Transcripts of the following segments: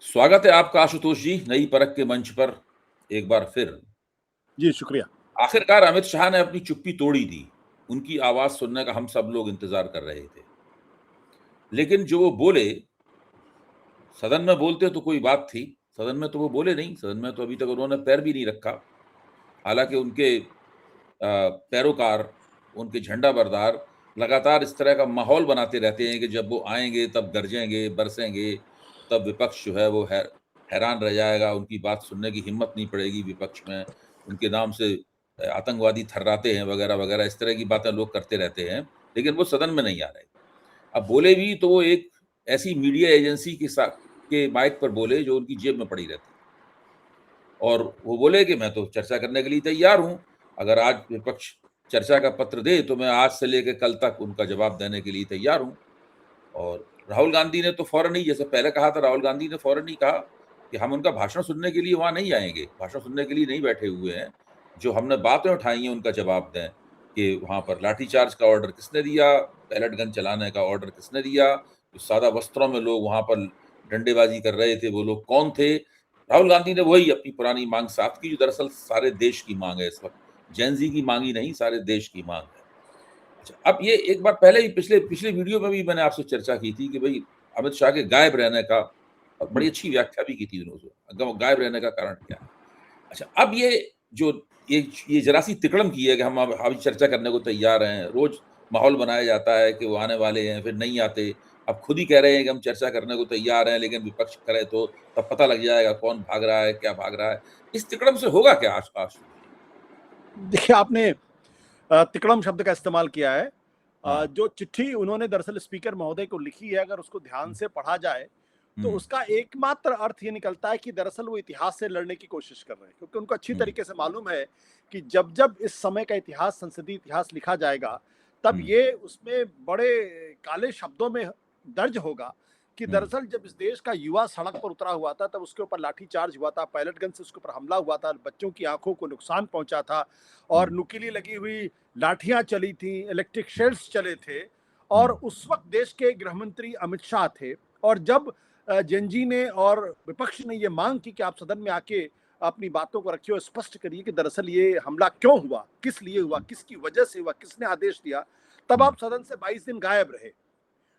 स्वागत है आपका आशुतोष जी नई परख के मंच पर एक बार फिर। जी, शुक्रिया। आखिरकार अमित शाह ने अपनी चुप्पी तोड़ी दी। उनकी आवाज सुनने का हम सब लोग इंतजार कर रहे थे। लेकिन जो वो बोले, सदन में बोलते तो कोई बात थी। सदन में तो वो बोले नहीं। सदन में तो अभी तक उन्होंने पैर भी नहीं रखा। हालांकि उनके पैरोकार, उनके झंडा बरदार लगातार इस तरह का माहौल बनाते रहते हैं कि जब वो आएंगे तब गरजेंगे, बरसेंगे, तब विपक्ष जो है वो हैरान रह जाएगा। उनकी बात सुनने की हिम्मत नहीं पड़ेगी विपक्ष में। उनके नाम से आतंकवादी थर्राते हैं वगैरह वगैरह, इस तरह की बातें लोग करते रहते हैं। लेकिन वो सदन में नहीं आ रहे। अब बोले भी तो वो एक ऐसी मीडिया एजेंसी के साथ के माइक पर बोले जो उनकी जेब में पड़ी रहती है। और वो बोले कि मैं तो चर्चा करने के लिए तैयार हूं। अगर आज विपक्ष चर्चा का पत्र दे तो मैं आज से लेकर कल तक उनका जवाब देने के लिए तैयार हूं। और राहुल गांधी ने तो फौरन ही, जैसे पहले कहा था, राहुल गांधी ने फौरन ही कहा कि हम उनका भाषण सुनने के लिए वहां नहीं आएंगे, भाषण सुनने के लिए नहीं बैठे हुए हैं। जो हमने बातें उठाई हैं उनका जवाब दें कि वहां पर लाठीचार्ज का ऑर्डर किसने दिया, पैलेट गन चलाने का ऑर्डर किसने दिया, जो सादा वस्त्रों में लोग वहां पर डंडेबाजी कर रहे थे वो लोग कौन थे। राहुल गांधी ने वही अपनी पुरानी मांग साफ की, जो दरअसल सारे देश की मांग है इस वक्त। जैनजी की मांग ही नहीं, सारे देश की मांग है। अच्छा, अब ये एक बार पहले ही पिछले पिछले वीडियो में भी मैंने आपसे चर्चा की थी कि भाई अमित शाह के गायब रहने का, और बड़ी अच्छी व्याख्या भी की थी उन्होंने, गायब रहने का कारण क्या है। अच्छा, अब ये जो ये जरा सी तिकड़म की है कि हम अब अभी चर्चा करने को तैयार हैं, रोज माहौल बनाया जाता है कि वो आने वाले हैं, फिर नहीं आते। अब खुद ही कह रहे हैं कि हम चर्चा करने को तैयार हैं, लेकिन विपक्ष करे तो तब पता लग जाएगा कौन भाग रहा है, क्या भाग रहा है। इस तिकड़म से होगा क्या आशुतोष जी? देखिए, आपने तिकड़म शब्द का इस्तेमाल किया है। हाँ। जो चिट्ठी उन्होंने दरअसल स्पीकर महोदय को लिखी है, अगर उसको ध्यान हम्म, से पढ़ा जाए, तो हम्म, उसका एकमात्र अर्थ ये निकलता है कि दरअसल वो इतिहास से लड़ने की कोशिश कर रहे हैं, क्योंकि उनको अच्छी हम्म, तरीके से मालूम है कि जब-जब इस समय का इतिहास, संसदीय इतिहास लिखा जाएगा, तब हम्म, ये उसमें बड़े काले शब्दों में दर्ज होगा कि हम्म, दरअसल जब इस देश का युवा सड़क पर उतरा हुआ था, तब उसके ऊपर लाठीचार्ज हुआ था, पायलट गन से उसके ऊपर हमला हुआ था, बच्चों की आंखों को नुकसान पहुंचा था और हम्म, नुकीली लगी हुई लाठियां चली थी, इलेक्ट्रिक हम्म, शेल्स चले थे। और हम्म, उस वक्त देश के गृह मंत्री अमित शाह थे। और जब जेनजी ने और विपक्ष ने ये मांग की कि आप सदन में आके अपनी बातों को रखिए और स्पष्ट करिए कि दरअसल ये हमला क्यों हुआ, किस लिए हुआ, किसकी वजह से हुआ, किसने आदेश दिया, तब हम्म, आप सदन से 22 दिन गायब रहे।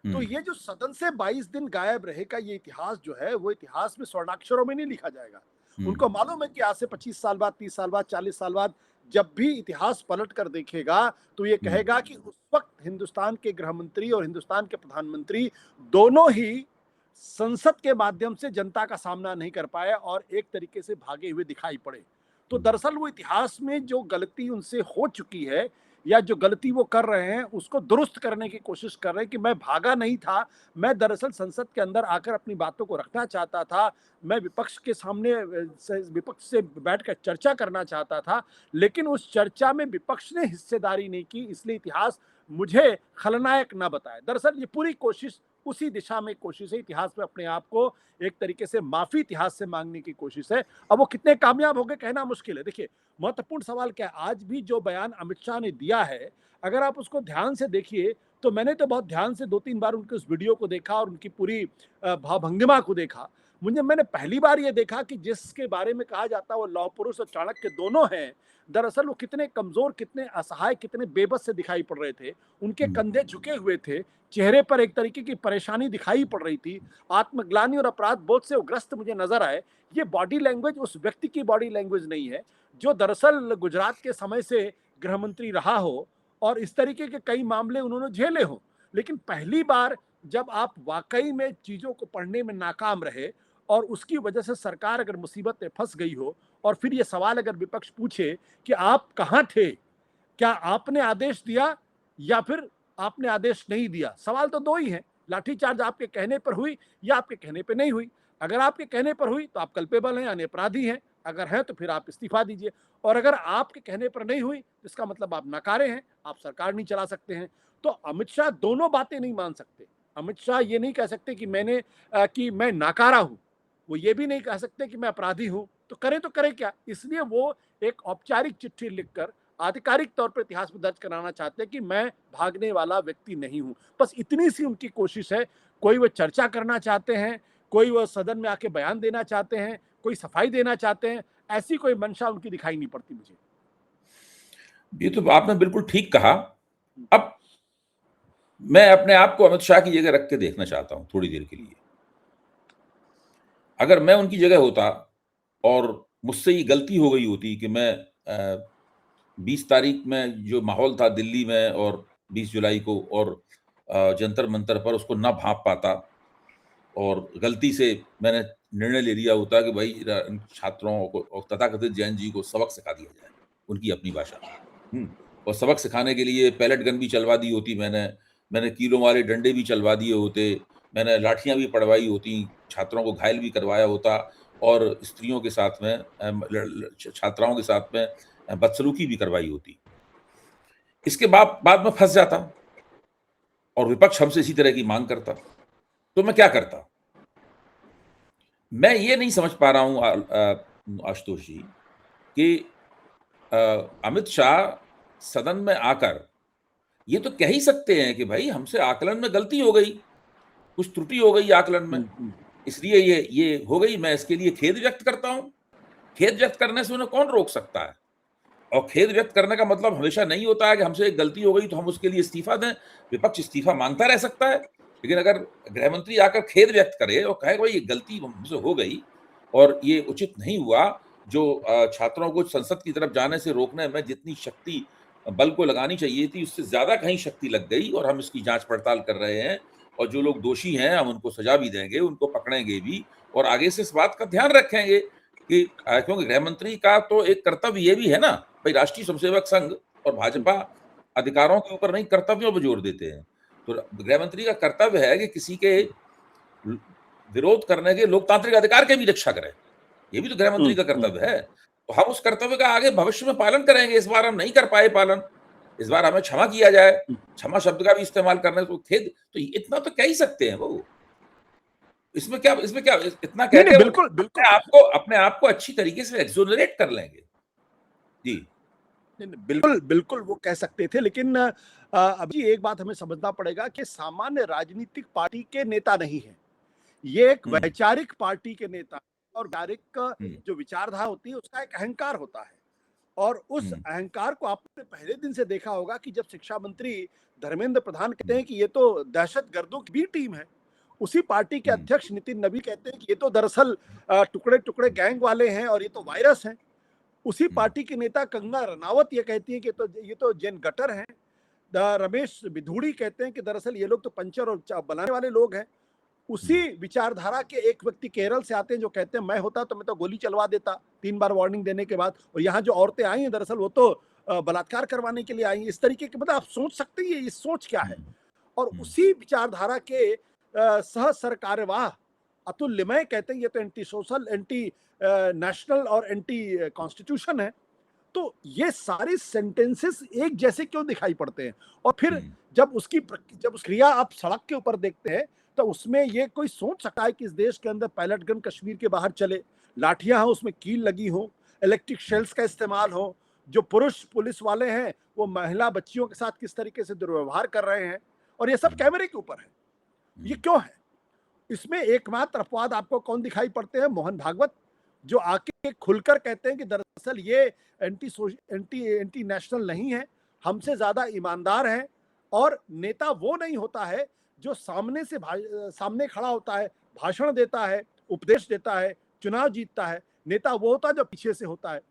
तो हम्म, ये जो सदन से 22 दिन गायब रहे का ये इतिहास जो है, वो इतिहास में स्वर्णाक्षरों में नहीं लिखा जाएगा। हम्म, उनको मालूम है कि आज से 25 साल बाद, 30 साल बाद, 40 साल बाद जब भी इतिहास पलट कर देखेगा, तो ये हम्म, कहेगा कि उस वक्त हिंदुस्तान के गृह मंत्री और हिंदुस्तान के प्रधानमंत्री दोनों ही संसद के माध्यम से जनता का सामना नहीं कर पाए और एक तरीके से भागे हुए दिखाई पड़े। तो हम्म, दरअसल वो इतिहास में जो गलती उनसे हो चुकी है, या जो गलती वो कर रहे हैं, उसको दुरुस्त करने की कोशिश कर रहे हैं कि मैं भागा नहीं था, मैं दरअसल संसद के अंदर आकर अपनी बातों को रखना चाहता था, मैं विपक्ष के सामने विपक्ष से बैठकर चर्चा करना चाहता था, लेकिन उस चर्चा में विपक्ष ने हिस्सेदारी नहीं की, इसलिए इतिहास मुझे खलनायक ना बताए। दरअसल ये पूरी कोशिश उसी दिशा में कोशिश है, इतिहास में अपने आप को एक तरीके से माफी इतिहास से मांगने की कोशिश है। अब वो कितने कामयाब हो गए कहना मुश्किल है। देखिए, महत्वपूर्ण सवाल क्या है, आज भी जो बयान अमित शाह ने दिया है, अगर आप उसको ध्यान से देखिए, तो मैंने तो बहुत ध्यान से 2-3 बार उनके उस वीडियो को देखा और उनकी पूरी भाव-भंगिमा को देखा। मैंने पहली बार ये देखा कि जिसके बारे में कहा जाता है वो लौह पुरुष और चाणक्य दोनों हैं, दरअसल वो कितने कमज़ोर, कितने असहाय, कितने बेबस से दिखाई पड़ रहे थे। उनके हम्म, कंधे झुके हुए थे, चेहरे पर एक तरीके की परेशानी दिखाई पड़ रही थी, आत्मग्लानि और अपराध बोध से वो ग्रस्त मुझे नज़र आए। ये बॉडी लैंग्वेज उस व्यक्ति की बॉडी लैंग्वेज नहीं है, जो दरअसल गुजरात के समय से गृह मंत्री रहा हो और इस तरीके के कई मामले उन्होंने झेले हों। लेकिन पहली बार जब आप वाक़ई में चीज़ों को पढ़ने में नाकाम रहे और उसकी वजह से सरकार अगर मुसीबत में फँस गई हो और फिर ये सवाल अगर विपक्ष पूछे कि आप कहाँ थे? क्या आपने आदेश दिया या फिर आपने आदेश नहीं दिया? सवाल तो 2 ही हैं, लाठीचार्ज आपके कहने पर हुई या आपके कहने पे नहीं हुई। अगर आपके कहने पर हुई तो आप कल्पेबल हैं यानी अपराधी हैं, अगर हैं तो फिर आप इस्तीफ़ा दीजिए और अगर आपके कहने पर नहीं हुई, तो इसका मतलब आप नकारे हैं, आप सरकार नहीं चला सकते हैं। तो अमित शाह दोनों बातें नहीं मान सकते। अमित शाह ये नहीं कह सकते कि कि मैं नाकारा हूँ, वो ये भी नहीं कह सकते कि मैं अपराधी हूँ, तो करें क्या? इसलिए वो एक औपचारिक चिट्ठी लिखकर आधिकारिक तौर पर इतिहास में दर्ज कराना चाहते हैं कि मैं भागने वाला व्यक्ति नहीं हूं। बस इतनी सी उनकी कोशिश है। कोई वो चर्चा करना चाहते हैं, कोई वो सदन में आके बयान देना चाहते हैं, कोई सफाई देना चाहते हैं, ऐसी कोई मंशा उनकी दिखाई नहीं पड़ती मुझे। ये तो आपने बिल्कुल ठीक कहा। अब मैं अपने आप को अमित शाह की जगह रख के देखना चाहता हूं थोड़ी देर के लिए। अगर मैं उनकी जगह होता और मुझसे ये गलती हो गई होती कि मैं 20 तारीख में जो माहौल था दिल्ली में और 20 जुलाई को और जंतर मंतर पर उसको ना भांप पाता और गलती से मैंने निर्णय ले लिया होता कि भाई इन छात्रों को और तथाकथित जैन जी को सबक सिखा दिया जाए उनकी अपनी भाषा में। और सबक सिखाने के लिए पैलेट गन भी चलवा दी होती मैंने कीलों वाले डंडे भी चलवा दिए होते, मैंने लाठियां भी पड़वाई होती, छात्रों को घायल भी करवाया होता और स्त्रियों के साथ में छात्राओं के साथ में बदसलूकी भी करवाई होती। इसके बाद में फंस जाता और विपक्ष हमसे इसी तरह की मांग करता, तो मैं क्या करता? मैं ये नहीं समझ पा रहा हूं आशुतोष जी कि अमित शाह सदन में आकर ये तो कह ही सकते हैं कि भाई हमसे आकलन में गलती हो गई, कुछ त्रुटि हो गई आकलन में, इसलिए ये हो गई, मैं इसके लिए खेद व्यक्त करता हूं। खेद व्यक्त करने से उन्हें कौन रोक सकता है? और खेद व्यक्त करने का मतलब हमेशा नहीं होता है कि हमसे एक गलती हो गई तो हम उसके लिए इस्तीफा दें। विपक्ष इस्तीफा मांगता रह सकता है, लेकिन अगर गृह मंत्री आकर खेद व्यक्त करे और कहे भाई ये गलती हमसे हो गई और ये उचित नहीं हुआ, जो छात्रों को संसद की तरफ जाने से रोकने में जितनी शक्ति बल को लगानी चाहिए थी उससे ज्यादा कहीं शक्ति लग गई और हम इसकी जांच पड़ताल कर रहे हैं और जो लोग दोषी हैं हम उनको सजा भी देंगे, उनको पकड़ेंगे भी और आगे से इस बात का ध्यान रखेंगे कि क्योंकि गृह मंत्री का तो एक कर्तव्य ये भी है ना भाई, राष्ट्रीय स्वयंसेवक संघ और भाजपा अधिकारों के ऊपर नहीं कर्तव्यों पर जोर देते हैं। तो गृह मंत्री का कर्तव्य है कि किसी के विरोध करने के लोकतांत्रिक अधिकार के भी रक्षा करें, ये भी तो गृह मंत्री का कर्तव्य है। तो हम उस कर्तव्य का आगे भविष्य में पालन करेंगे। इस बार हम नहीं कर पाए पालन, इस बार हमें क्षमा किया जाए, क्षमा शब्द का भी इस्तेमाल करने को खेद, तो इतना तो कह ही सकते हैं वो। इसमें क्या इतना कह के बिल्कुल बिल्कुल अपने आप को अच्छी तरीके से एक्सोनरेट कर लेंगे। जी बिल्कुल बिल्कुल वो कह सकते थे, लेकिन अभी एक बात हमें समझना पड़ेगा कि सामान्य राजनीतिक पार्टी के नेता नहीं है, ये एक वैचारिक पार्टी के नेता और वैचारिक जो विचारधारा होती है उसका एक अहंकार होता है। और उस अहंकार को आपने पहले दिन से देखा होगा कि जब शिक्षा मंत्री धर्मेंद्र प्रधान कहते हैं कि ये तो दहशतगर्दों की भी टीम है, उसी पार्टी के अध्यक्ष नितिन नबी कहते हैं कि ये तो दरअसल टुकड़े टुकड़े गैंग वाले हैं और ये तो वायरस हैं। उसी पार्टी के नेता कंगना रनावत ये कहती है कि ये तो जैन गटर हैं। रमेश बिधूड़ी कहते हैं कि दरअसल ये लोग तो पंचर और बनाने वाले लोग हैं। उसी विचारधारा के एक व्यक्ति केरल से आते हैं जो कहते हैं मैं होता तो मैं तो गोली चलवा देता 3 बार वार्निंग देने के बाद, और यहाँ जो औरतें आई हैं दरअसल वो तो बलात्कार करवाने के लिए आई हैं। इस तरीके के मतलब आप सोच सकते हैं ये सोच क्या है। और उसी विचारधारा के सह सरकारवाह अतुल लिमय कहते हैं ये तो एंटी सोशल, एंटी नेशनल और एंटी कॉन्स्टिट्यूशन है। तो ये सारे सेंटेंसेस एक जैसे क्यों दिखाई पड़ते हैं? और फिर जब उस क्रिया आप सड़क के ऊपर देखते हैं तो उसमें ये कोई सोच सकता है कि इस देश के अंदर पायलट गन कश्मीर के बाहर चले, लाठियां हो उसमें कील लगी हो, इलेक्ट्रिक शेल्स का इस्तेमाल हो, जो पुरुष पुलिस वाले हैं वो महिला बच्चियों के साथ किस तरीके से दुर्व्यवहार कर रहे हैं, और ये सब कैमरे के ऊपर है। ये क्यों है? इसमें एकमात्र अपवाद आपको कौन दिखाई पड़ते हैं? मोहन भागवत, जो आके खुलकर कहते हैं कि दरअसल ये एंटी नेशनल नहीं है, हमसे ज्यादा ईमानदार हैं। और नेता वो नहीं होता है जो सामने खड़ा होता है, भाषण देता है, उपदेश देता है, चुनाव जीतता है। नेता वो होता है जो पीछे से होता है।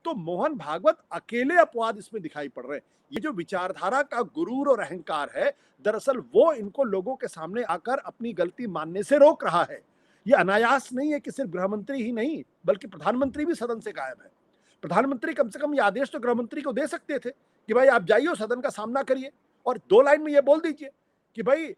तो मोहन भागवत अकेले अपवाद इसमें दिखाई पड़ रहे हैं। ये जो विचारधारा का गुरूर और अहंकार है, दरअसल वो इनको लोगों के सामने आकर अपनी गलती मानने से रोक रहा है। ये अनायास नहीं है कि सिर्फ गृह मंत्री ही नहीं बल्कि प्रधानमंत्री भी सदन से गायब है। प्रधानमंत्री कम से कम ये आदेश तो गृह मंत्री को दे सकते थे कि भाई आप जाइए सदन का सामना करिए और 2 लाइन में ये बोल दीजिए कि भाई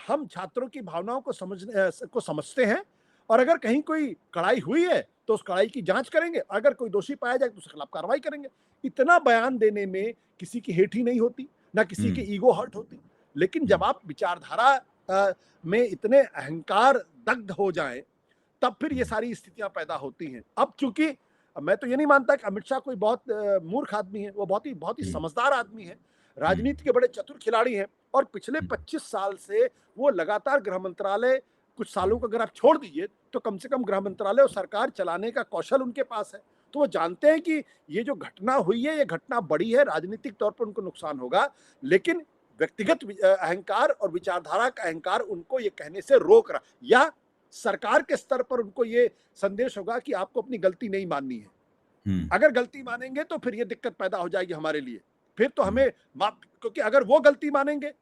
हम छात्रों की भावनाओं को समझते हैं और अगर कहीं कोई कड़ाई हुई है तो उस कड़ाई की जांच करेंगे, अगर कोई दोषी पाया जाए तो उसके खिलाफ कार्रवाई करेंगे। इतना बयान देने में किसी की हेठी नहीं होती, ना किसी की ईगो हर्ट होती। लेकिन जब आप विचारधारा में इतने अहंकार दग्ध हो जाएं तब फिर ये सारी स्थितियां पैदा होती हैं। अब चूंकि मैं तो ये नहीं मानता कि अमित शाह कोई बहुत मूर्ख आदमी है, वो बहुत ही समझदार आदमी है, राजनीति के बड़े चतुर खिलाड़ी हैं और पिछले 25 साल से वो लगातार गृह मंत्रालय कुछ सालों को अगर आप छोड़ दीजिए तो कम से कम गृह मंत्रालय और सरकार चलाने का कौशल उनके पास है। तो वो जानते हैं कि ये जो घटना हुई है, ये घटना बड़ी है, राजनीतिक तौर पर उनको नुकसान होगा, लेकिन व्यक्तिगत अहंकार और विचारधारा का अहंकार उनको ये कहने से रोक रहा, या सरकार के स्तर पर उनको ये संदेश होगा कि आपको अपनी गलती नहीं माननी है। अगर गलती मानेंगे तो फिर ये दिक्कत पैदा हो जाएगी हमारे लिए। फिर तो हमें क्योंकि अगर वो गलती मानेंगे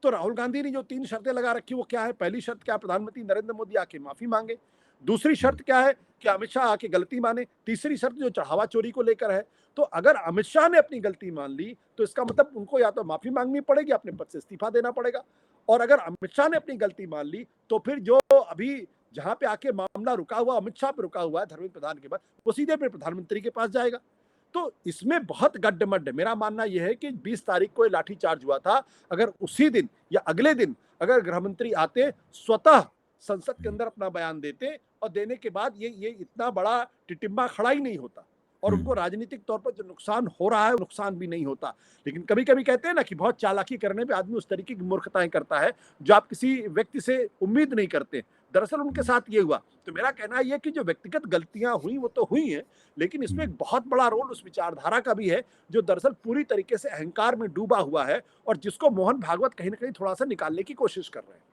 तो राहुल गांधी ने जो 3 शर्तें लगा रखी वो क्या है? पहली शर्त क्या है? प्रधानमंत्री नरेंद्र मोदी आके माफी मांगे। दूसरी शर्त क्या है? कि अमित शाह आके गलती माने। तीसरी शर्त जो चढ़ावा चोरी को लेकर है। तो अगर अमित शाह ने अपनी गलती मान ली तो इसका मतलब उनको या तो माफी मांगनी पड़ेगी, अपने पद से इस्तीफा देना पड़ेगा। और अगर अमित शाह ने अपनी गलती मान ली तो फिर जो अभी जहां पे आके मामला रुका हुआ, अमित शाह पे रुका हुआ है धर्मेंद्र प्रधान के बाद, वो सीधे फिर प्रधानमंत्री के पास जाएगा। तो इसमें बहुत गड्ढमड्ढ है। मेरा मानना यह है कि 20 तारीख को ये लाठीचार्ज हुआ था, अगर उसी दिन या अगले दिन अगर गृह मंत्री आते, स्वतः संसद के अंदर अपना बयान देते, और देने के बाद ये इतना बड़ा टिटिम्मा खड़ा ही नहीं होता, और उनको राजनीतिक तौर पर जो नुकसान हो रहा है वो नुकसान भी नहीं होता। लेकिन कभी कभी कहते हैं ना कि बहुत चालाकी करने पे आदमी उस तरीके की मूर्खताएं करता है जो आप किसी व्यक्ति से उम्मीद नहीं करते। दरअसल उनके साथ ये हुआ। तो मेरा कहना यह कि जो व्यक्तिगत गलतियां हुई वो तो हुई हैं, लेकिन इसमें एक बहुत बड़ा रोल उस विचारधारा का भी है जो दरअसल पूरी तरीके से अहंकार में डूबा हुआ है, और जिसको मोहन भागवत कहीं ना कहीं थोड़ा सा निकालने की कोशिश कर रहे हैं।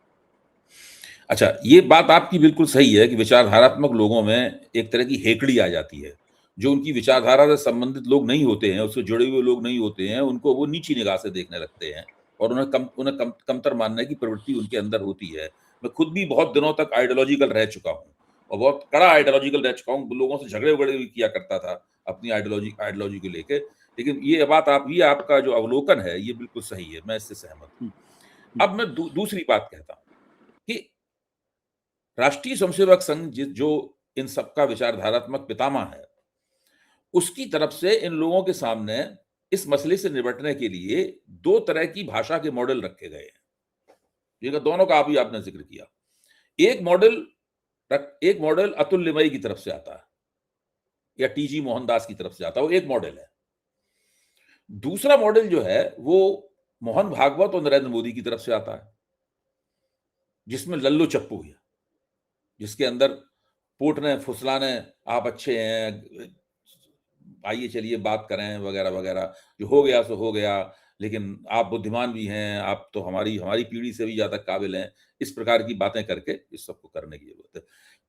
अच्छा, ये बात आपकी बिल्कुल सही है कि विचारधारात्मक लोगों में एक तरह की हेकड़ी आ जाती है। जो उनकी विचारधारा से संबंधित लोग नहीं होते हैं, उससे जुड़े हुए लोग नहीं होते हैं, उनको वो नीची निगाह से देखने लगते हैं, और उन्हें कमतर मानने की प्रवृत्ति उनके अंदर होती है। मैं खुद भी बहुत दिनों तक आइडियोलॉजिकल रह चुका हूँ, और बहुत कड़ा आइडियोलॉजिकल रह चुका हूँ। लोगों से झगड़े-वगड़े भी किया करता था अपनी आइडियोलॉजी को लेके। लेकिन ये बात ये आपका जो अवलोकन है, ये बिल्कुल सही है, मैं इससे सहमत हूँ। अब मैं दूसरी बात कहता हूँ कि राष्ट्रीय स्वयंसेवक संघ जो इन सबका विचारधारात्मक पितामह है, उसकी तरफ से इन लोगों के सामने इस मसले से निपटने के लिए 2 तरह की भाषा के मॉडल रखे गए हैं, जिनका दोनों का आपने जिक्र किया। एक मॉडल अतुल लिमई की तरफ से आता है, या टीजी मोहनदास की तरफ से आता है, वो एक मॉडल है। दूसरा मॉडल जो है वो मोहन भागवत और नरेंद्र मोदी की तरफ से आता है, जिसमें लल्लू चप्पू है, जिसके अंदर पोटने फुसलाने, आप अच्छे हैं, आइए चलिए बात करें, वगैरह वगैरह, जो हो गया सो हो गया, लेकिन आप बुद्धिमान भी हैं, आप तो हमारी पीढ़ी से भी ज्यादा काबिल हैं, इस प्रकार की बातें करके इस सबको करने की जरूरत है।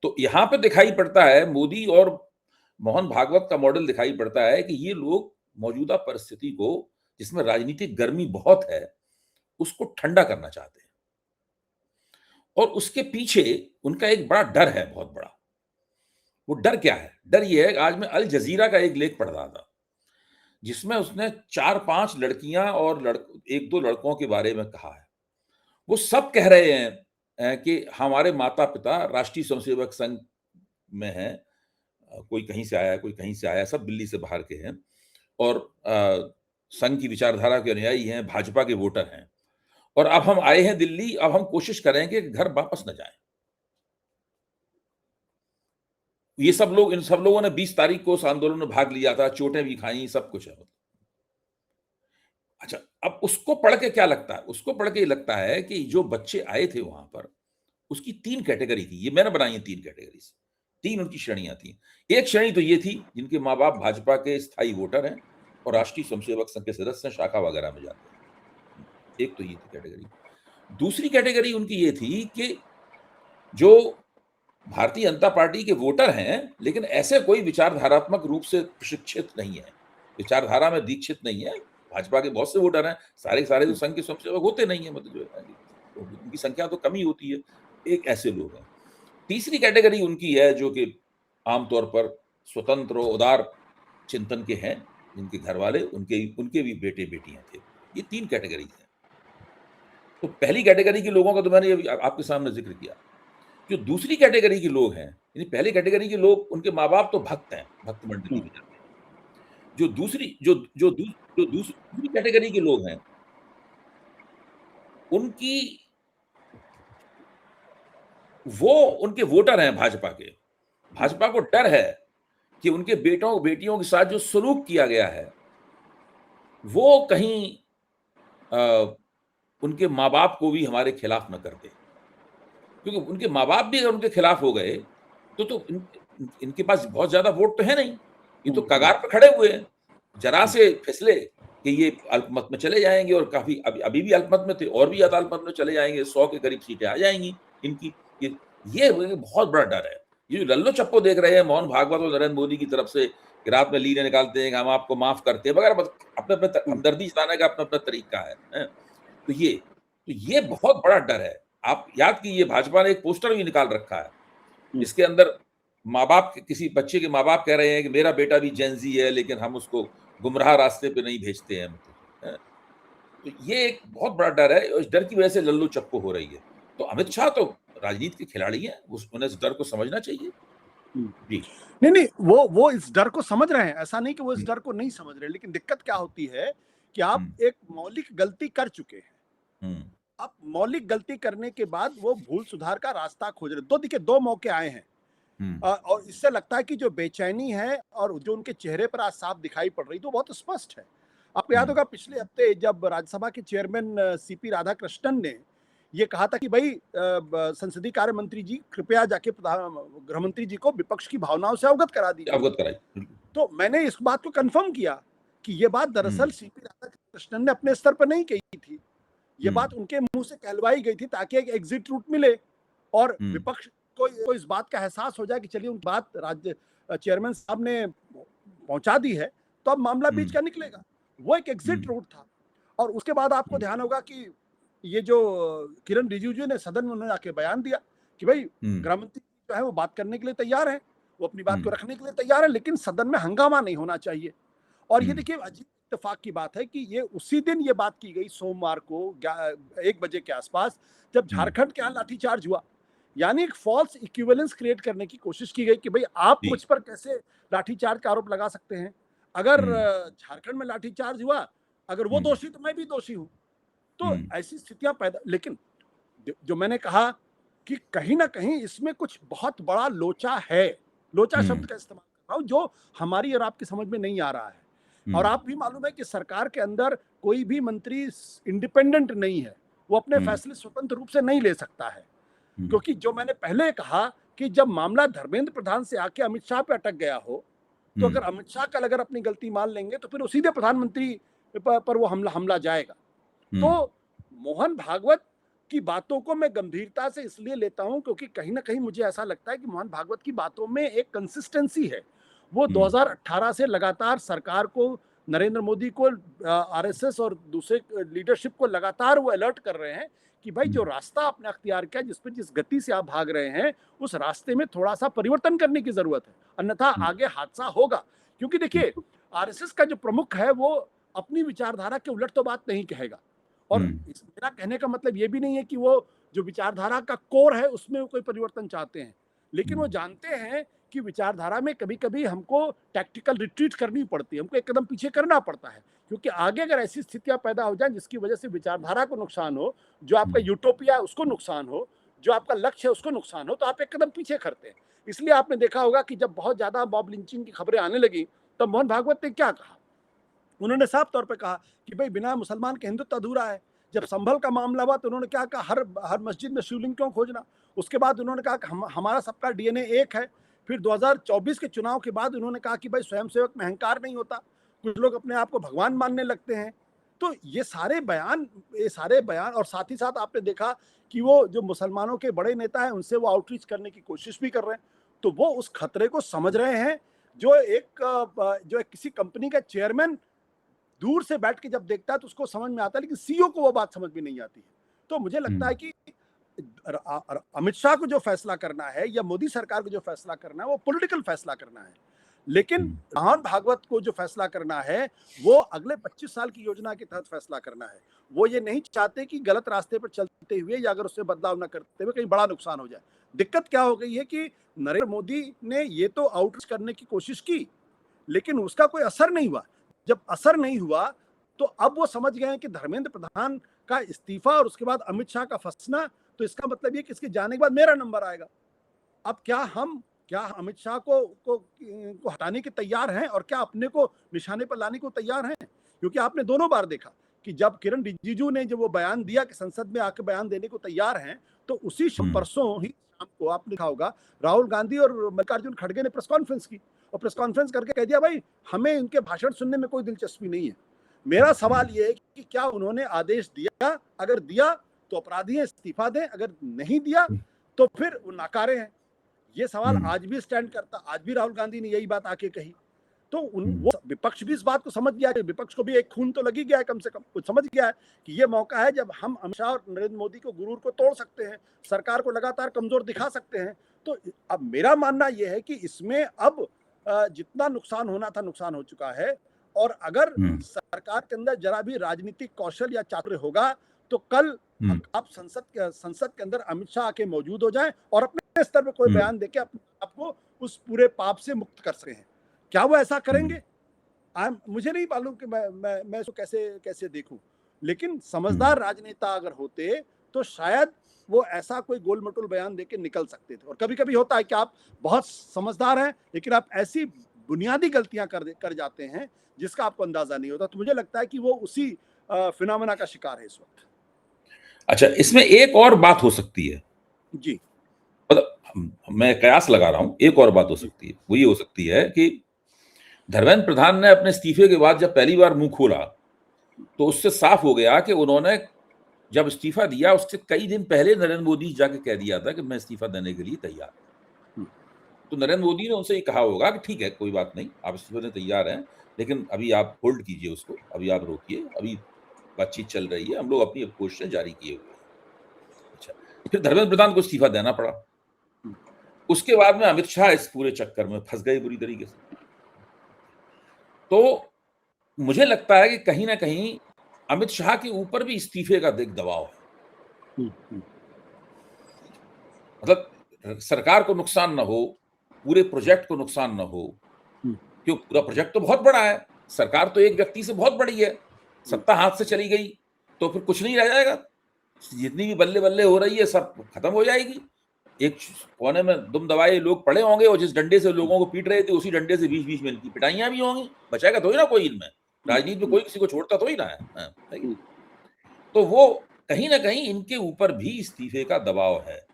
तो यहां पर दिखाई पड़ता है, मोदी और मोहन भागवत का मॉडल दिखाई पड़ता है कि ये लोग मौजूदा परिस्थिति को, जिसमें राजनीतिक गर्मी बहुत है, उसको ठंडा करना चाहते हैं। और उसके पीछे उनका एक बड़ा डर है, बहुत बड़ा। वो डर क्या है? डर ये है, आज मैं अल जजीरा का एक लेख पढ़ रहा था, जिसमें उसने 4-5 लड़कियां और 1-2 लड़कों के बारे में कहा है। वो सब कह रहे हैं कि हमारे माता पिता राष्ट्रीय स्वयंसेवक संघ में हैं, कोई कहीं से आया, कोई कहीं से आया, सब दिल्ली से बाहर के हैं, और संघ की विचारधारा के अनुयायी हैं, भाजपा के वोटर हैं, और अब हम आए हैं दिल्ली, अब हम कोशिश करेंगे कि घर वापस न जाएं। ये सब लोग, इन सब लोगों ने 20 तारीख को उस आंदोलन में भाग लिया था, चोटें भी खाई, सब कुछ है। अच्छा, अब उसको पढ़ के क्या लगता है? उसको पढ़ के ये लगता है कि जो बच्चे आए थे वहां पर, उसकी 3 कैटेगरी थी। ये मैंने बनाई है 3 कैटेगरीज, 3 उनकी श्रेणियां थी। एक श्रेणी तो ये थी जिनके माँ बाप भाजपा के स्थायी वोटर हैं और राष्ट्रीय स्वयंसेवक संघ के सदस्य हैं, शाखा वगैरह में जाते हैं। एक तो ये थी कैटेगरी। दूसरी कैटेगरी उनकी ये थी कि जो भारतीय जनता पार्टी के वोटर हैं, लेकिन ऐसे कोई विचारधारात्मक रूप से प्रशिक्षित नहीं है, विचारधारा में दीक्षित नहीं है। भाजपा के बहुत से वोटर हैं, सारे के सारे तो संघ के स्वयंसेवक होते नहीं है, मतलब जो है उनकी संख्या तो कम ही होती है। एक ऐसे लोग हैं। तीसरी कैटेगरी उनकी है जो कि आमतौर पर स्वतंत्र और उदार चिंतन के हैं, जिनके घर वाले उनके भी बेटे बेटियां थे। ये 3 कैटेगरी है। तो पहली कैटेगरी के लोगों का तो मैंने आपके सामने जिक्र किया। जो दूसरी कैटेगरी के लोग हैं, यानी पहली कैटेगरी के लोग, उनके माँ बाप तो भक्त हैं, भक्त मंडली में जाते हैं। जो दूसरी कैटेगरी के लोग हैं, वो उनके वोटर हैं भाजपा के। भाजपा को डर है कि उनके बेटों बेटियों के साथ जो सलूक किया गया है, वो कहीं उनके माँ बाप को भी हमारे खिलाफ न कर दे। क्योंकि उनके माँ-बाप भी अगर उनके खिलाफ हो गए, तो इनके पास बहुत ज़्यादा वोट तो है नहीं। ये तो कगार पे खड़े हुए हैं। ज़रा से फिसले कि ये अल्पमत में चले जाएँगे और काफ़ी अभी भी अल्पमत में थे और भी ज़्यादा अल्पमत में चले जाएँगे, 100 के करीब सीटें आ जाएँगी इनकी। ये बहुत बड़ा डर है। ये जो लल्लो-चप्पो देख रहे हैं मोहन भागवत और नरेंद्र मोदी की तरफ से कि रात में लीरें निकालते हैं कि हम आपको माफ़ करते हैं वगैरह अपने-अपने हमदर्दी जताने का अपना-अपना तरीका है। हैं? तो ये बहुत बड़ा डर है। आप याद कीजिए भाजपा ने एक पोस्टर भी निकाल रखा है, जिसके अंदर माँ-बाप किसी बच्चे के माँ-बाप कह रहे हैं कि मेरा बेटा भी जेन ज़ी है लेकिन हम उसको गुमराह रास्ते पे नहीं भेजते हैं मतलब, हैं? तो ये एक बहुत बड़ा डर है और इस डर की वजह से लल्लो-चप्पो हो रही है। तो अमित शाह तो राजनीति के खिलाड़ी हैं, उन्हें इस डर को समझना चाहिए। जी। नहीं नहीं, वो इस डर को समझ रहे हैं, ऐसा नहीं कि वो इस हुँ, डर को नहीं समझ रहे, लेकिन दिक्कत क्या होती है कि हुँ, आप एक मौलिक गलती कर चुके हैं। हुँ, अब मौलिक गलती करने के बाद वो भूल सुधार का रास्ता खोज रहे। दो देखिए, दो मौके आए हैं। हुँ, और इससे लगता है कि जो बेचैनी है और जो उनके चेहरे पर आज साफ दिखाई पड़ रही, तो बहुत स्पष्ट है। आपको याद हुँ, होगा पिछले हफ्ते जब राज्यसभा के चेयरमैन सीपी राधाकृष्णन ने ये कहा था कि भाई संसदीय कार्य मंत्री जी कृपया जाके गृह मंत्री जी को विपक्ष की भावनाओं से अवगत करा दीजिए। अवगत कराई। बिल्कुल। तो मैंने इस बात को कंफर्म किया कि ये बात हुँ, दरअसल सीपी राधाकृष्णन ने अपने स्तर पर नहीं कही थी। ये हुँ, बात उनके मुंह से कहलवाई गई थी ताकि एक एग्जिट रूट मिले और हुँ, विपक्ष को इस बात का एहसास हो जाए कि चलिए उनकी बात राज्य चेयरमैन साहब ने पहुंचा दी है, तो अब मामला हुँ, बीच का निकलेगा। वो एक हुँ, एग्जिट रूट था। और उसके बाद आपको हुँ, ध्यान होगा कि ये जो किरण रिजिजू ने सदन में उन्होंने आके बयान दिया कि भाई हुँ, गृह मंत्री जो है वो बात करने के लिए तैयार है, वो अपनी बात हुँ, को रखने के लिए तैयार है, लेकिन सदन में हंगामा नहीं होना चाहिए। और हुँ, ये देखिए अजीब इत्तेफाक की बात है कि ये उसी दिन ये बात की गई सोमवार को 1 बजे के आसपास, जब हुँ, झारखंड के यहाँ लाठीचार्ज हुआ। यानी एक फॉल्स इक्विवेलेंस क्रिएट करने की कोशिश की गई कि भाई आप जी। मुझ पर कैसे लाठीचार्ज का आरोप लगा सकते हैं। अगर हुँ, झारखंड में लाठीचार्ज हुआ, अगर वो हुँ, दोषी तो मैं भी दोषी हूँ। हुँ, तो ऐसी स्थितियां पैदा, लेकिन जो मैंने कहा कि कहीं ना कहीं इसमें कुछ बहुत बड़ा लोचा है। लोचा हुँ, शब्द का इस्तेमाल कर रहा हूं जो हमारी और आपकी समझ में नहीं आ रहा है। हुँ, और आप भी मालूम है कि सरकार के अंदर कोई भी मंत्री इंडिपेंडेंट नहीं है, वो अपने हुँ, फैसले स्वतंत्र रूप से नहीं ले सकता है। हुँ, क्योंकि जो मैंने पहले कहा कि जब मामला धर्मेंद्र प्रधान से आके अमित शाह पे अटक गया हो, तो हुँ, अगर अमित शाह कल अगर अपनी गलती मान लेंगे तो फिर वो सीधे प्रधानमंत्री पर वो हमला हमला जाएगा। हुँ, तो मोहन भागवत की बातों को मैं गंभीरता से इसलिए लेता हूं क्योंकि कहीं ना कहीं मुझे ऐसा लगता है कि मोहन भागवत की बातों में एक कंसिस्टेंसी है। वो हुँ, 2018 से लगातार सरकार को, नरेंद्र मोदी को, आरएसएस और दूसरे लीडरशिप को लगातार वो अलर्ट कर रहे हैं कि भाई जो हुँ, रास्ता आपने अख्तियार किया, जिस पर जिस गति से आप भाग रहे हैं, उस रास्ते में थोड़ा सा परिवर्तन करने की जरूरत है, अन्यथा हुँ, आगे हादसा होगा। क्योंकि हुँ, देखिए, आरएसएस का जो प्रमुख है वो अपनी विचारधारा के उलट तो बात नहीं कहेगा। हुँ, और मेरा कहने का मतलब ये भी नहीं है कि वो जो विचारधारा का कोर है उसमें वो कोई परिवर्तन चाहते हैं, लेकिन हुँ, वो जानते हैं कि विचारधारा में कभी कभी हमको टैक्टिकल रिट्रीट करनी पड़ती है, हमको एक कदम पीछे करना पड़ता है। क्योंकि आगे अगर ऐसी स्थितियां पैदा हो जाएं जिसकी वजह से विचारधारा को नुकसान हो, जो आपका हुँ, यूटोपिया है उसको नुकसान हो, जो आपका लक्ष्य है उसको नुकसान हो, तो आप एक कदम पीछे करते हैं। इसलिए आपने देखा होगा कि जब बहुत ज्यादा मॉब लिंचिंग की खबरें आने लगी, तब मोहन भागवत ने क्या कहा? उन्होंने साफ तौर पे कहा कि भाई बिना मुसलमान के हिंदुत्व अधूरा है। जब संभल का मामला हुआ तो उन्होंने क्या कहा, हर हर मस्जिद में शिवलिंग क्यों खोजना। उसके बाद उन्होंने कहा कि हमारा सबका डीएनए एक है। फिर 2024 के चुनाव के बाद उन्होंने कहा कि भाई स्वयंसेवक में अहंकार नहीं होता, कुछ लोग अपने आप को भगवान मानने लगते हैं। तो ये सारे बयान और साथ ही साथ आपने देखा कि वो जो मुसलमानों के बड़े नेता हैं उनसे वो आउटरीच करने की कोशिश भी कर रहे हैं। तो वो उस खतरे को समझ रहे हैं जो एक किसी कंपनी का चेयरमैन दूर से बैठ के जब देखता है तो उसको समझ में आता है, लेकिन सीईओ को वो बात समझ में नहीं आती है। तो मुझे हुँ, लगता है कि अमित शाह को जो फैसला करना है या मोदी सरकार को जो फैसला करना है वो पॉलिटिकल फैसला करना है। लेकिन हुँ, मोहन भागवत को जो फैसला करना है वो अगले 25 साल की योजना के तहत फैसला करना है। वो ये नहीं चाहते कि गलत रास्ते पर चलते हुए या अगर उससे बदलाव न करते हुए कहीं बड़ा नुकसान हो जाए। दिक्कत क्या हो गई है कि नरेंद्र मोदी ने ये तो आउटरीच करने की कोशिश की, लेकिन उसका कोई असर नहीं हुआ। जब असर नहीं हुआ, तो अब वो समझ गए हैं कि धर्मेंद्र प्रधान का इस्तीफा और उसके बाद अमित शाह का फंसना, तो इसका मतलब ये कि इसके जाने के बाद मेरा नंबर आएगा। अब क्या अमित शाह को हटाने के तैयार हैं और क्या अपने को निशाने पर लाने को तैयार हैं? क्योंकि आपने दोनों बार देखा कि जब किरण रिजिजू ने जब वो बयान दिया कि संसद में आके बयान देने को तैयार हैं, तो उसी परसों ही शाम को आपने देखा होगा राहुल गांधी और मल्लिकार्जुन खड़गे ने प्रेस कॉन्फ्रेंस की और प्रेस कॉन्फ्रेंस करके कह दिया भाई हमें इनके भाषण सुनने में कोई दिलचस्पी नहीं है। मेरा सवाल ये है कि क्या उन्होंने आदेश दिया, अगर दिया तो अपराधी हैं इस्तीफा दें, अगर नहीं दिया तो फिर वो नाकारे हैं। ये सवाल आज भी स्टैंड करता, आज भी राहुल गांधी ने यही बात आके कही। तो वो विपक्ष भी इस बात को समझ गया है, विपक्ष को भी एक खून तो लगी गया है, कम से कम कुछ समझ गया है कि ये मौका है जब हम अमित शाह और नरेंद्र मोदी को गुरूर को तोड़ सकते हैं, सरकार को लगातार कमजोर दिखा सकते हैं। तो अब मेरा मानना यह है कि इसमें अब जितना नुकसान होना था नुकसान हो चुका है, और अगर सरकार के अंदर जरा भी राजनीतिक कौशल या चातुर्य होगा तो कल आप संसद के अंदर अमित शाह आके मौजूद हो जाएं और अपने स्तर पर कोई बयान देके आपको उस पूरे पाप से मुक्त कर सके हैं। क्या वो ऐसा करेंगे? मुझे नहीं मालूम कि मैं इसको कैसे देखूं, लेकिन समझदार राजनेता अगर होते तो शायद वो ऐसा कोई गोल मटोल बयान देके निकल सकते थे। और कभी कभी होता है कि आप बहुत समझदार हैं लेकिन आप ऐसी बुनियादी गलतियां कर जाते हैं जिसका आपको अंदाजा नहीं होता। तो मुझे लगता है कि वो उसी फिनोमेना का शिकार है इस वक्त। अच्छा, इसमें एक और बात हो सकती है जी, मतलब मैं कयास लगा रहा हूं, एक और बात हो सकती है, वो ये हो सकती है कि धर्मेंद्र प्रधान ने अपने इस्तीफे के बाद जब पहली बार मुंह खोला तो उससे साफ हो गया कि उन्होंने जब इस्तीफा दिया उससे कई दिन पहले नरेंद्र मोदी जाके कह दिया था कि मैं इस्तीफा देने के लिए तैयार हूं। तो नरेंद्र मोदी ने उनसे ये कहा होगा कि ठीक है कोई बात नहीं, आप इस्तीफा देने तैयार हैं, लेकिन अभी आप होल्ड कीजिए उसको, अभी आप रोकिए, अभी बातचीत चल रही है, हम लोग अपनी कोशिशें जारी किए हुए हैं। अच्छा, फिर धर्मेंद्र प्रधान को इस्तीफा देना पड़ा। उसके बाद में अमित शाह इस पूरे चक्कर में फंस गए बुरी तरीके से। तो मुझे लगता है कि कहीं ना कहीं अमित शाह के ऊपर भी इस्तीफे का दबाव है। मतलब सरकार को नुकसान ना हो, पूरे प्रोजेक्ट को नुकसान ना हो, क्यों पूरा प्रोजेक्ट तो बहुत बड़ा है, सरकार तो एक व्यक्ति से बहुत बड़ी है, सत्ता हाथ से चली गई तो फिर कुछ नहीं रह जाएगा, जितनी भी बल्ले बल्ले हो रही है सब खत्म हो जाएगी। एक कोने में दुम दबाए लोग पड़े होंगे और जिस डंडे से लोगों को पीट रहे थे उसी डंडे से बीच बीच में इनकी पिटाइयां भी होंगी, बचाएगा तो ही ना कोई इनमें, राजनीति में कोई किसी को छोड़ता तो ही ना है। तो वो कहीं ना कहीं इनके ऊपर भी इस्तीफे का दबाव है,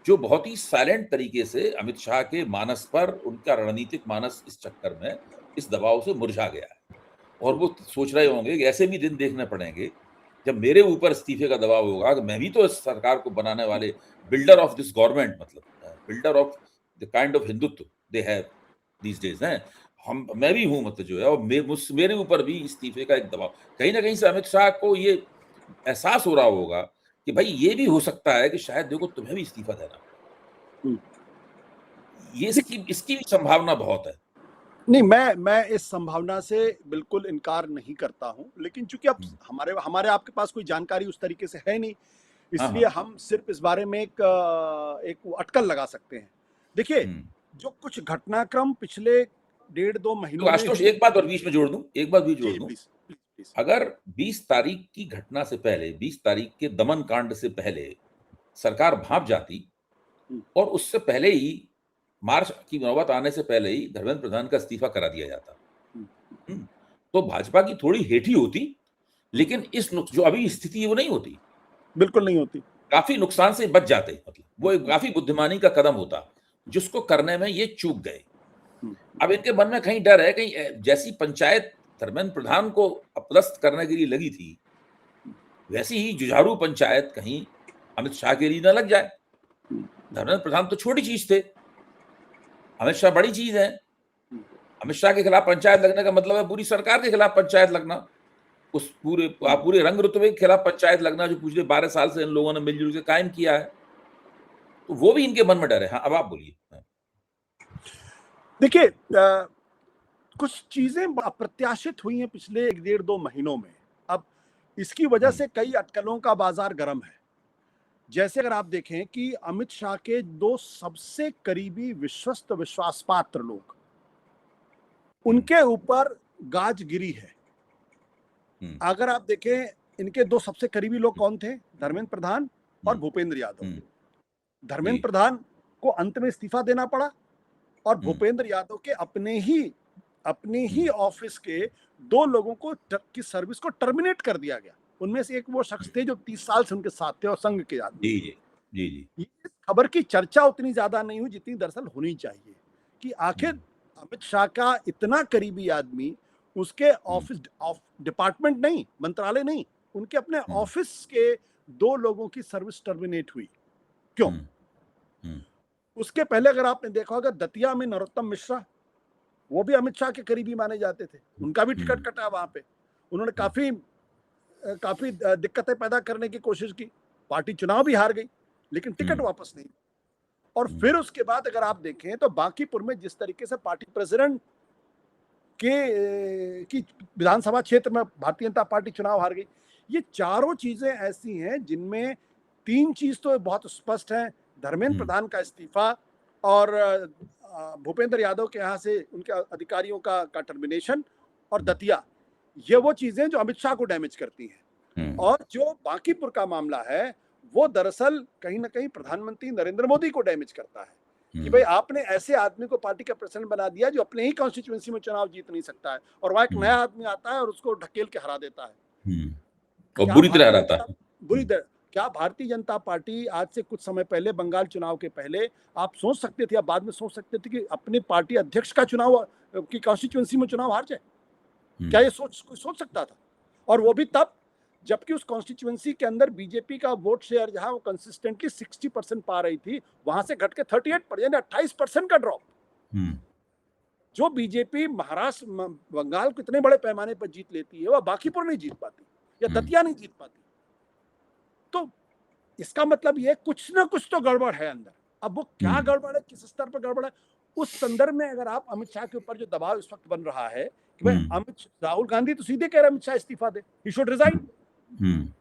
जो बहुत ही साइलेंट तरीके से अमित शाह के मानस पर, उनका रणनीतिक मानस इस चक्कर में इस दबाव से मुरझा गया है। और वो सोच रहे होंगे कि ऐसे भी दिन देखने पड़ेंगे जब मेरे ऊपर इस्तीफे का दबाव होगा कि मैं भी तो इस सरकार को बनाने वाले बिल्डर ऑफ दिस गवर्नमेंट, मतलब builder of the kind of Hindutva they have these days हैं, मैं भी हूं, मतलब जो है, और मेरे ऊपर भी इस्तीफे का एक दबाव कहीं ना कहीं से अमित शाह को ये एहसास हो रहा होगा कि भाई ये भी हो सकता है कि शायद देखो तुम्हें भी इस्तीफा देना, ये इसकी भी संभावना बहुत है। नहीं, मैं इस संभावना से बिल्कुल इनकार नहीं करता हूं, लेकिन चूंकि अब हमारे आपके पास कोई जानकारी उस तरीके से है नहीं, इसलिए हम सिर्फ इस बारे में एक अटकल लगा सकते हैं। देखिए, जो कुछ घटनाक्रम पिछले 1.5-2 महीनों में, आशुतोष एक बात और बीच में जोड़ दूं, एक बात भी जोड़ दूं, अगर 20 तारीख की घटना से पहले, 20 तारीख के दमन कांड से पहले सरकार भाप जाती और उससे पहले ही मार्च की नौबत आने से पहले ही धर्मेंद्र प्रधान का इस्तीफा करा दिया जाता, तो भाजपा की थोड़ी हेठी होती, लेकिन इस जो अभी स्थिति है वो नहीं होती, बिल्कुल नहीं होती, काफी नुकसान से बच जाते, मतलब वो एक काफी बुद्धिमानी का कदम होता जिसको करने में ये चूक गए। अब इनके मन में कहीं डर है, कहीं जैसी पंचायत धर्मेंद्र प्रधान को अपदस्थ करने के लिए लगी थी, वैसी ही जुझारू पंचायत कहीं अमित शाह के लिए न लग जाए। धर्मेंद्र प्रधान तो छोटी चीज थे, अमित शाह बड़ी चीज है। अमित शाह के खिलाफ पंचायत लगने का मतलब है पूरी सरकार के खिलाफ पंचायत लगना, उस पूरे रंग रुतबे के खिलाफ पंचायत लगना जो पिछले 12 साल से इन लोगों ने मिलजुल के कायम किया है। तो वो भी इनके मन में डर है। हाँ, अब आप बोलिए। देखिए, कुछ चीजें अप्रत्याशित हुई हैं पिछले 1-1.5-2 महीनों में। अब इसकी वजह से कई अटकलों का बाजार गर्म है। जैसे अगर आप देखें कि अमित शाह के 2 सबसे करीबी विश्वस्त विश्वास पात्र लोग, उनके ऊपर गाज गिरी है। अगर आप देखें, इनके 2 सबसे करीबी लोग कौन थे? धर्मेंद्र प्रधान और भूपेंद्र यादव। धर्मेंद्र प्रधान को अंत में इस्तीफा देना पड़ा और भूपेंद्र यादव के अपने ही ऑफिस के 2 लोगों को की सर्विस को टर्मिनेट कर दिया गया। उनमें से एक वो शख्स थे जो 30 साल से उनके साथ थे और संघ के आदमी। जी, जी। इस खबर की चर्चा उतनी ज्यादा नहीं हुई जितनी दरअसल होनी चाहिए, कि आखिर हुँ, अमित शाह का इतना करीबी आदमी, उसके हुँ, ऑफिस ऑफ डिपार्टमेंट नहीं, मंत्रालय नहीं, उनके अपने हुँ, ऑफिस के 2 लोगों की सर्विस टर्मिनेट हुई। क्यों? हुँ, हुँ, उसके पहले अगर आपने देखा होगा दतिया में नरोत्तम मिश्रा, वो भी अमित शाह के करीबी माने जाते थे। उनका भी टिकट हुँ, कटा वहाँ पे। उन्होंने हुँ, काफ़ी दिक्कतें पैदा करने की कोशिश की। पार्टी चुनाव भी हार गई, लेकिन टिकट हुँ, वापस नहीं। और हुँ, फिर उसके बाद अगर आप देखें तो बांकीपुर में जिस तरीके से पार्टी प्रेसिडेंट की विधानसभा क्षेत्र में भारतीय जनता पार्टी चुनाव हार गई। ये चारों चीजें ऐसी हैं जिनमें 3 चीज तो बहुत स्पष्ट है, धर्मेंद्र हुँ, प्रधान का इस्तीफा और भूपेंद्र यादव के यहाँ से उनके अधिकारियों का टर्मिनेशन और हुँ, दतिया, ये वो चीजें जो अमित शाह को डैमेज करती हैं। हुँ, और जो बांकीपुर का मामला है, वो दरअसल कहीं न कहीं प्रधानमंत्री नरेंद्र मोदी को डैमेज करता है, कि भाई हुँ, आपने ऐसे आदमी को पार्टी का प्रेसिडेंट बना दिया जो अपने ही कॉन्स्टिट्यूएंसी में चुनाव जीत नहीं सकता है, और वहाँ एक हुँ, नया आदमी आता है और उसको ढकेल के हरा देता है। हुँ, और क्या बुरी तरह भारतीय रहता जनता है। बुरी हुँ, तरह क्या भारतीय जनता पार्टी आज से कुछ समय पहले बंगाल चुनाव के पहले आप सोच सकते थे या बाद में सोच सकते थे कि अपनी पार्टी अध्यक्ष का चुनाव की कॉन्स्टिट्यूएंसी में चुनाव हार जाए? हुँ, क्या ये कोई सोच सकता था? और वो भी तब जबकि उस कॉन्स्टिट्यूएंसी के अंदर बीजेपी का वोट शेयर जहां वो कंसिस्टेंटली 60% पा रही थी, वहां से घट के 38 यानी 28% का ड्रॉप। हुँ, जो बीजेपी महाराष्ट्र बंगाल को इतने बड़े पैमाने पर जीत लेती है, वह बांकीपुर नहीं जीत पाती या हुँ, दतिया नहीं जीत पाती। तो इसका मतलब ये कुछ ना कुछ तो गड़बड़ है अंदर। अब वो हुँ, क्या गड़बड़ है, किस स्तर पर गड़बड़ है, उस संदर्भ में अगर आप अमित शाह के ऊपर जो दबाव इस वक्त बन रहा है कि भाई हुँ, राहुल गांधी तो सीधे कह रहे हैं अमित शाह इस्तीफा दे, ही शुड रिजाइन। हुँ,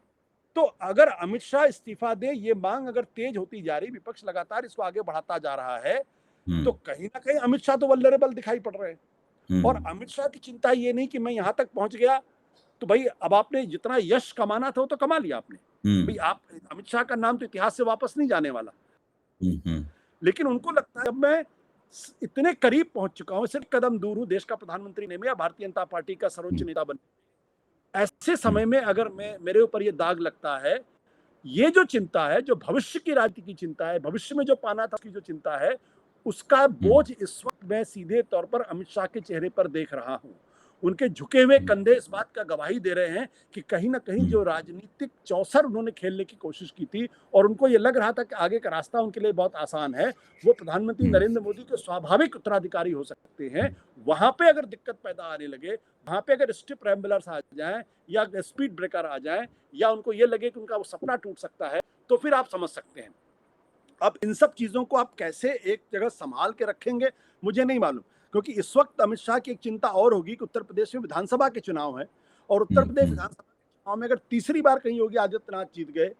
तो अगर अमित शाह इस्तीफा दे, ये मांग अगर तेज होती जा रही, विपक्ष लगातार इसको आगे बढ़ाता जा रहा है, हुँ, तो कहीं ना कहीं अमित शाह तो वल्नरेबल दिखाई पड़ रहे हैं। हुँ, और अमित शाह की चिंता ये नहीं कि मैं यहां तक पहुंच गया, तो भाई अब आपने जितना यश कमाना था वो तो कमा लिया आपने। भाई हुँ, आप, अमित शाह का नाम तो इतिहास से वापस नहीं जाने वाला। हुँ, हुँ, लेकिन उनको लगता है जब मैं इतने करीब पहुंच चुका हूं, सिर्फ कदम दूर हूं देश का प्रधानमंत्री नहीं, मैं भारतीय जनता पार्टी का सर्वोच्च नेता बन, ऐसे हुँ, समय में अगर मैं मेरे ऊपर ये दाग लगता है, ये जो चिंता है, जो भविष्य की राजनीति की चिंता है, भविष्य में जो पाना था उसकी जो चिंता है, उसका हुँ, बोझ इस वक्त मैं सीधे तौर पर अमित शाह के चेहरे पर देख रहा हूं। उनके झुके हुए हुँ, कंधे इस बात का गवाही दे रहे हैं कि कहीं ना कहीं हुँ, जो राजनीतिक चौसर उन्होंने खेलने की कोशिश की थी और उनको ये लग रहा था कि आगे का रास्ता उनके लिए बहुत आसान है, वो प्रधानमंत्री हुँ, नरेंद्र मोदी के स्वाभाविक उत्तराधिकारी हो सकते हैं। वहां पे अगर दिक्कत पैदा आने लगे, वहां पे अगर स्टिप रैम्बलर्स आ जाएं या स्पीड ब्रेकर आ जाएं, या उनको ये लगे कि उनका वो सपना टूट सकता है, तो फिर आप समझ सकते हैं। अब इन सब चीजों को आप कैसे एक जगह संभाल के रखेंगे, मुझे नहीं मालूम, क्योंकि इस वक्त अमित शाह की एक चिंता और होगी कि उत्तर प्रदेश में विधानसभा के चुनाव है, और उत्तर हुँ, प्रदेश हुँ, विधानसभा के चुनाव में अगर तीसरी बार कहीं योगी आदित्यनाथ जीत गए,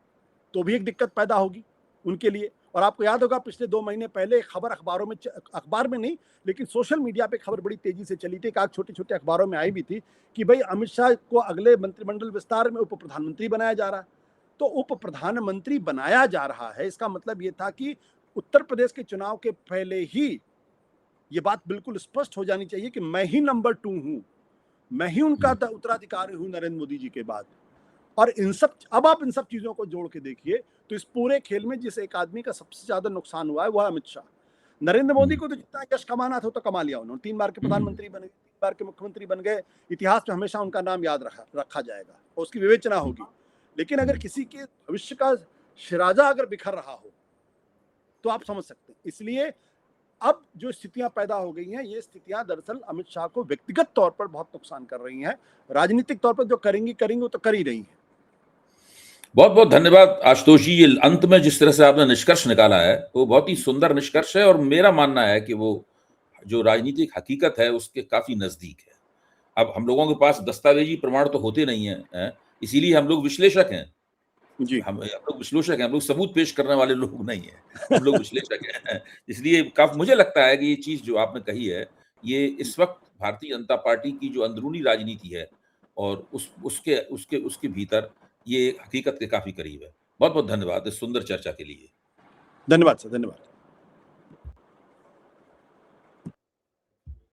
तो भी एक दिक्कत पैदा होगी उनके लिए। और आपको याद होगा पिछले 2 महीने पहले एक खबर अखबारों में, अखबार में नहीं लेकिन सोशल मीडिया पे खबर बड़ी तेजी से चली थी, आज छोटे छोटे अखबारों में आई भी थी, कि भाई अमित शाह को अगले मंत्रिमंडल विस्तार में उप प्रधानमंत्री बनाया जा रहा है। तो उप प्रधानमंत्री बनाया जा रहा है, इसका मतलब ये था कि उत्तर प्रदेश के चुनाव के पहले ही ये बात बिल्कुल स्पष्ट हो जानी चाहिए कि मैं ही नंबर 2 हूं, मैं ही उनका हुँ, उत्तराधिकारी हूं नरेंद्र मोदी जी के बाद। और इन सब, अब आप इन सब चीजों को जोड़ के देखिए, तो इस पूरे खेल में जिस एक आदमी का सबसे ज्यादा नुकसान हुआ है वो है अमित शाह। नरेंद्र मोदी हुँ, को तो जितना यश कमाना था तो कमा लिया उन्होंने, 3 बार के हुँ, प्रधानमंत्री बने, 3 बार के मुख्यमंत्री बन गए, इतिहास में हमेशा उनका नाम याद रखा जाएगा और उसकी विवेचना हुँ, होगी। लेकिन अगर हुँ। किसी के भविष्य का शिराजा अगर बिखर रहा हो, तो आप समझ सकते हैं। इसलिए अब जो स्थितियां पैदा हो गई हैं, ये स्थितियां दरअसल अमित शाह को व्यक्तिगत तौर पर बहुत नुकसान कर रही हैं। राजनीतिक तौर पर जो करेंगी करेंगी वो तो कर ही रही हैं। बहुत-बहुत धन्यवाद आशुतोष जी। ये अंत में जिस तरह से आपने निष्कर्ष निकाला है, वो बहुत ही सुंदर निष्कर्ष है और मेरा मानना है कि वो जो राजनीतिक हकीकत है, उसके काफ़ी नज़दीक है। अब हम लोगों के पास दस्तावेजी प्रमाण तो होते नहीं हैं, हैं? इसीलिए हम लोग विश्लेषक हैं। जी। हम लोग विश्लेषक हैं, हम लोग सबूत पेश करने वाले लोग नहीं हैं। हम लोग विश्लेषक हैं। इसलिए काफ़ मुझे लगता है कि ये चीज़ जो आपने कही है, ये इस वक़्त भारतीय जनता पार्टी की जो अंदरूनी राजनीति है और उसके उसके उसके भीतर ये हकीकत के काफ़ी करीब है। बहुत-बहुत धन्यवाद इस सुंदर चर्चा के लिए। धन्यवाद सर, धन्यवाद।